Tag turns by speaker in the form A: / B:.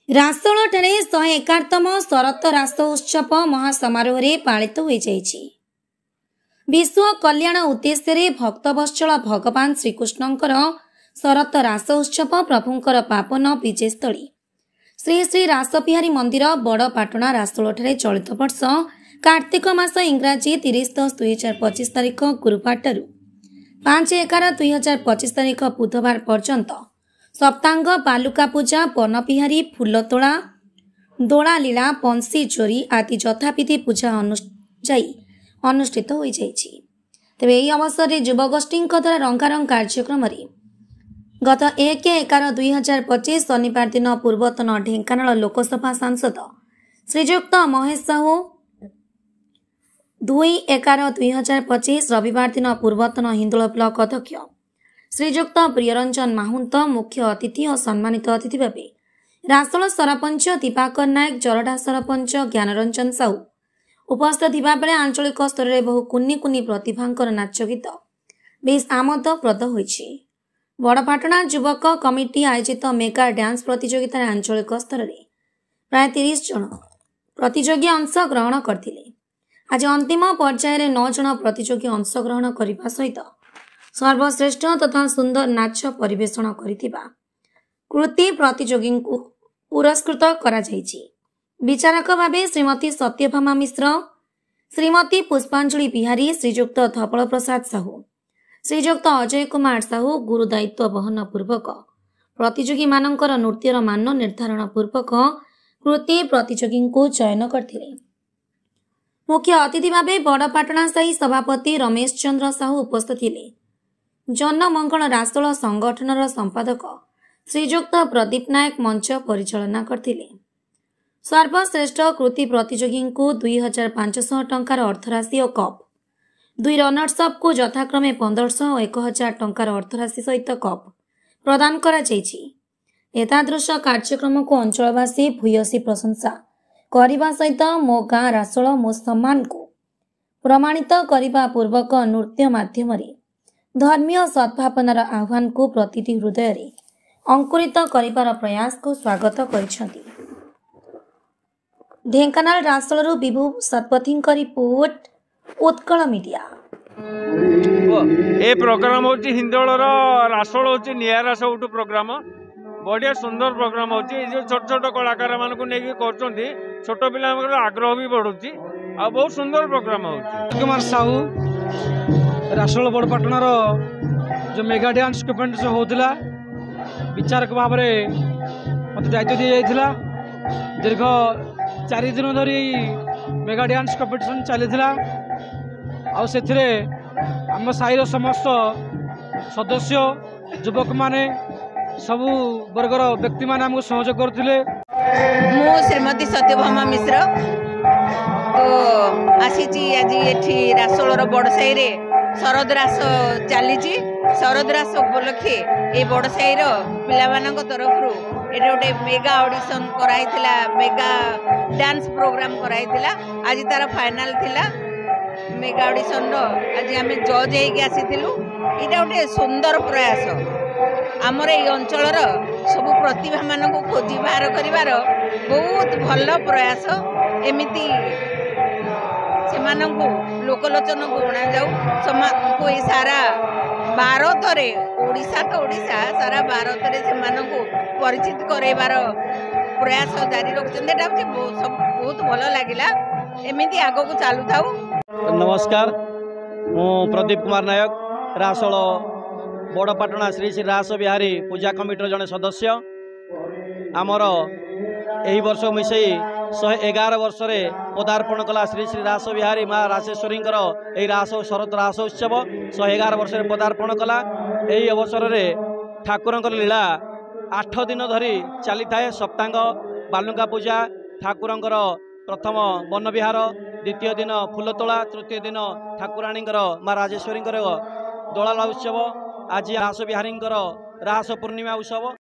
A: ରାସୋଳଠାରେ 111ତମ ଶରତ ରାସ ଉତ୍ସବ ମହାସମାରୋହରେ ପାଳିତ ହୋଇଯାଇଛି। ବିଶ୍ୱ କଲ୍ୟାଣ ଉଦ୍ଦେଶ୍ୟରେ ଭକ୍ତବତ୍ସଳ ଭଗବାନ ଶ୍ରୀକୃଷ୍ଣଙ୍କର ଶରତ ରାସ ଉତ୍ସବ ପ୍ରଭୁଙ୍କର ପାବନ ବିଜୟସ୍ଥଳୀ ଶ୍ରୀ ଶ୍ରୀ ରାସବିହାରୀ ମନ୍ଦିର ବଡ଼ପାଟଣା ରାସୋଳଠାରେ ଚଳିତ ବର୍ଷ କାର୍ତ୍ତିକ ମାସ ଇଂରାଜୀ 30/10/2025 ତାରିଖ ଗୁରୁବାରଠାରୁ 5/11/2025 ତାରିଖ ବୁଧବାର ପର୍ଯ୍ୟନ୍ତ ସପ୍ତାଙ୍ଗ ବାଲୁକା ପୂଜା ବନବିହାରୀ ଫୁଲତୋଳା ଦୋଳା ଲୀଳା ବଂଶୀ ଚୋରି ଆଦି ଯଥାବିଧି ପୂଜା ଅନୁଷ୍ଠିତ ହୋଇଯାଇଛି। ତେବେ ଏହି ଅବସରରେ ଯୁବଗୋଷ୍ଠୀଙ୍କ ଦ୍ୱାରା ରଙ୍ଗାରଙ୍ଗ କାର୍ଯ୍ୟକ୍ରମରେ ଗତ 1/11/2025 ଶନିବାର ଦିନ ପୂର୍ବତନ ଢେଙ୍କାନାଳ ଲୋକସଭା ସାଂସଦ ଶ୍ରୀଯୁକ୍ତ ମହେଶ ସାହୁ, 2/11/2025 ରବିବାର ଦିନ ପୂର୍ବତନ ହିନ୍ଦୋଳ ବ୍ଲକ ଅଧ୍ୟକ୍ଷ ଶ୍ରୀଯୁକ୍ତ ପ୍ରିୟରଞ୍ଜନ ମାହୁନ୍ତ ମୁଖ୍ୟ ଅତିଥି ଓ ସମ୍ମାନିତ ଅତିଥି ଭାବେ ରାସୋଳ ସରପଞ୍ଚ ଦିବାକର ନାୟକ, ଜରଡ଼ା ସରପଞ୍ଚ ଜ୍ଞାନରଞ୍ଜନ ସାହୁ ଉପସ୍ଥିତ ଥିବାବେଳେ ଆଞ୍ଚଳିକ ସ୍ତରରେ ବହୁ କୁନି କୁନି ପ୍ରତିଭାଙ୍କର ନାଚ ଗୀତ ବେଶ୍ ଆମୋଦପ୍ରଦ ହୋଇଛି। ବଡ଼ପାଟଣା ଯୁବକ କମିଟି ଆୟୋଜିତ ମେଗା ଡ୍ୟାନ୍ସ ପ୍ରତିଯୋଗିତାରେ ଆଞ୍ଚଳିକ ସ୍ତରରେ ପ୍ରାୟ 30 ଜଣ ପ୍ରତିଯୋଗୀ ଅଂଶଗ୍ରହଣ କରିଥିଲେ। ଆଜି ଅନ୍ତିମ ପର୍ଯ୍ୟାୟରେ 9 ଜଣ ପ୍ରତିଯୋଗୀ ଅଂଶଗ୍ରହଣ କରିବା ସହିତ ସର୍ବଶ୍ରେଷ୍ଠ ତଥା ସୁନ୍ଦର ନାଚ ପରିବେଷଣ କରିଥିବା କୃତି ପ୍ରତିଯୋଗୀଙ୍କୁ ପୁରସ୍କୃତ କରାଯାଇଛି। ବିଚାରକ ଭାବେ ଶ୍ରୀମତୀ ସତ୍ୟଭାମା ମିଶ୍ର, ଶ୍ରୀମତୀ ପୁଷ୍ପାଞ୍ଜଳି ବିହାରୀ, ଶ୍ରୀଯୁକ୍ତ ଧବଳ ପ୍ରସାଦ ସାହୁ, ଶ୍ରୀଯୁକ୍ତ ଅଜୟ କୁମାର ସାହୁ ଗୁରୁ ଦାୟିତ୍ୱ ବହନ ପୂର୍ବକ ପ୍ରତିଯୋଗୀମାନଙ୍କର ନୃତ୍ୟର ମାନ ନିର୍ଦ୍ଧାରଣ ପୂର୍ବକ କୃତି ପ୍ରତିଯୋଗୀଙ୍କୁ ଚୟନ କରିଥିଲେ। ମୁଖ୍ୟ ଅତିଥି ଭାବେ ବଡ଼ପାଟଣା ସାହି ସଭାପତି ରମେଶ ଚନ୍ଦ୍ର ସାହୁ ଉପସ୍ଥିତ ଥିଲେ। ଜନମଙ୍ଗଳ ରାସୋଳ ସଂଗଠନର ସମ୍ପାଦକ ଶ୍ରୀଯୁକ୍ତ ପ୍ରଦୀପ ନାୟକ ମଞ୍ଚ ପରିଚାଳନା କରିଥିଲେ। ସର୍ବଶ୍ରେଷ୍ଠ କୃତି ପ୍ରତିଯୋଗୀଙ୍କୁ 2500 ଟଙ୍କାର ଅର୍ଥରାଶି ଓ କପ୍, 2 ରନର୍ସଅପ୍କୁ ଯଥାକ୍ରମେ 1500 ଓ 1000 ଟଙ୍କାର ଅର୍ଥରାଶି ସହିତ କପ୍ ପ୍ରଦାନ କରାଯାଇଛି। ଏତାଦୃଶ କାର୍ଯ୍ୟକ୍ରମକୁ ଅଞ୍ଚଳବାସୀ ଭୂୟସୀ ପ୍ରଶଂସା କରିବା ସହିତ ମୋ ଗାଁ ରାସୋଳ ମୋ ସମ୍ମାନକୁ ପ୍ରମାଣିତ କରିବା ପୂର୍ବକ ନୃତ୍ୟ ମାଧ୍ୟମରେ ଧର୍ମୀୟ ସଦ୍ଭାବନାର ଆହ୍ୱାନକୁ ପ୍ରତିଟି ହୃଦୟରେ ଅଙ୍କୁରିତ କରିବାର ପ୍ରୟାସକୁ ସ୍ୱାଗତ କରିଛନ୍ତି। ଢେଙ୍କାନାଳ ରାସୋଳରୁ ବିଭୁ ଶତପଥୀଙ୍କ ରିପୋର୍ଟ, ଉତ୍କଳ ମିଡିଆ।
B: ए प्रोग्राम होची हिंदोळर रासोळ होची नियारा सबुठ प्रोग्राम बढ़िया सुंदर प्रोग्राम होची। जो छोट छोट कलाकार मान को लेके करछंती छोट पिला आग्रह भी बढ़ुची आ बहुत सुंदर प्रोग्राम होची।
C: कुमार साहू रासोळ बड़पाटणार जो मेगा डांस कॉम्पिटिशन होता विचारक भाव में मत दायित्व दी जाइथिला। दीर्घ 4 दिन धरी मेगा डांस कॉम्पिटिशन चली आम साईर समस्त सदस्य युवक माने सबू वर्गर व्यक्ति माने हमको सहयोग करथिले।
D: मु श्रीमती सत्यभामा मिश्र तो आसी आज ये रासोळर बड़साई रे शरद रास चली। शरद रास उपलक्षे ये बड़साईर पिलामानक तरफ ये गोटे मेगा ऑडिशन कराइथिला, मेगा डांस प्रोग्राम कराइथिला। आज तार फाइनल थिला मेगा ऑडिशन आज आम जज होइथिलु। इटा गोटे सुंदर प्रयास आमर ये अंचलर सब प्रतिभा मानक खोजी बाहर करिवार बहुत भल प्रयास। एमिति सेमानंकु लोकलोचन को अणा जाऊ को सारा भारत रे ओडिशा तो ओडिशा सारा भारत रे सेमानंकु परिचित करैबार प्रयास जारी रखछन। एटा बहुत भल लागिला। एमिति आगो को चालू थाऊ।
E: नमस्कार, मु प्रदीप कुमार नायक रासोळ बड़पाटना श्री श्री रास बिहारी पूजा कमिटर जड़े सदस्य। आमर यही वर्ष मिसई 111 वर्ष पदार्पण कला श्री श्री रास बिहारी माँ राजेश्वरी रास शरत रास उत्सव 111 वर्ष पदार्पण कला। यही अवसर में ठाकुर लीला 8 दिन धरी चली थाए। सप्तांग बालुका पूजा, ठाकुर प्रथम वन विहार, द्वितीय दिन फुलतोला, तृतीय दिन ठाकुराणी माँ राजेश्वरी दोलाला उत्सव, आज रास बिहारी रास पूर्णिमा उत्सव।